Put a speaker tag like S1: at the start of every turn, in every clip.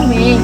S1: Mi.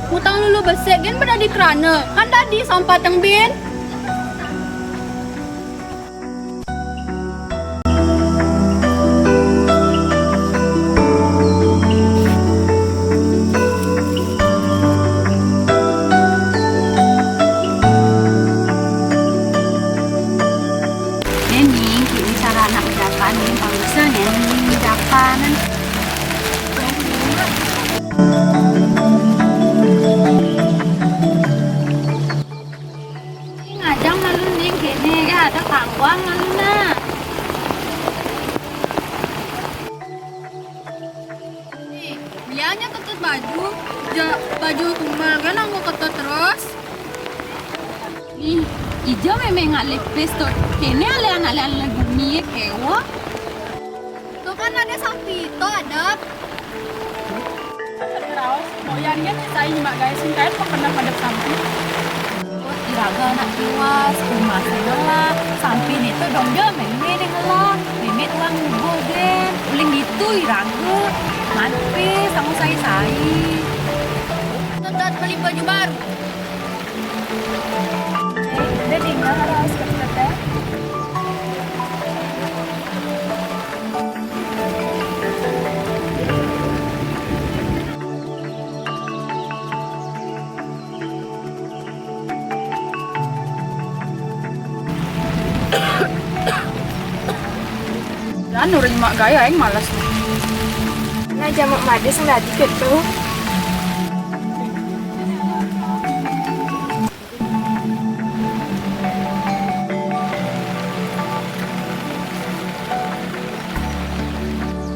S2: Utang lulu besek gen pada di kerana kan tadi sampah tengbin.
S1: Nening, ini cara anak ucapan nih, kalau misalnya nening ucapan. Ngajang lalu nih kene ya ada kangwang lalu nah.
S2: Biarnya ketut baju, baju tumbal kan aku ketut terus.
S1: Ih, ijo memang nggak lepes tuh. Kene ale-ale lagu nih kewa.
S2: Tuh kan ada sapi, tuh ada.
S3: Terus, moyangnya saya mak guys, singkat pernah pada samping.
S1: Iraga anak luas, rumah saya lah. Samping itu dong dia meme deh lah. Meme tuang ngubo gen. Uling gitu iraga. Manpe sama saya.
S2: Tetap beli baju baru.
S3: Udah tinggal harus kerja. Dan nurin mak gaya yang malas nih.
S4: Nah jamak mades nggak dikit tuh.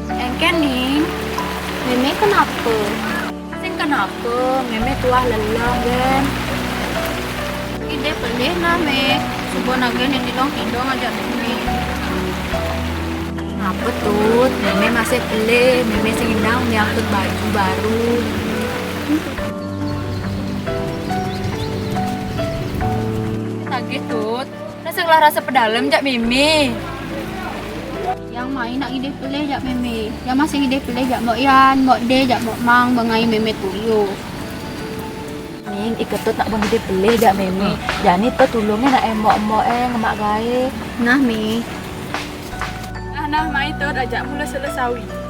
S1: Engken nih.
S4: Meme kenapa?
S1: Sing kenapa? Meme tuah lelah gen.
S2: Ide pelih name. Subuh nagen yang tidong aja mimi.
S1: Apa tuh? Meme masih beli. Meme singdang nyangkut baju baru. Tagih tut. Rasa pedalem jak Mimi.
S2: Yang main nak ide pelih jak mimi. Yang masih ide pelih jak mok yan, mok de jak mok mang bengai meme tuyo.
S1: Ning iketut nak bang gede beli jak Mimi. Jani tuh tulungnya nak emok-emok ngemak gae.
S2: Nah mi.
S3: Nah, mai tuh ajak mula selesai.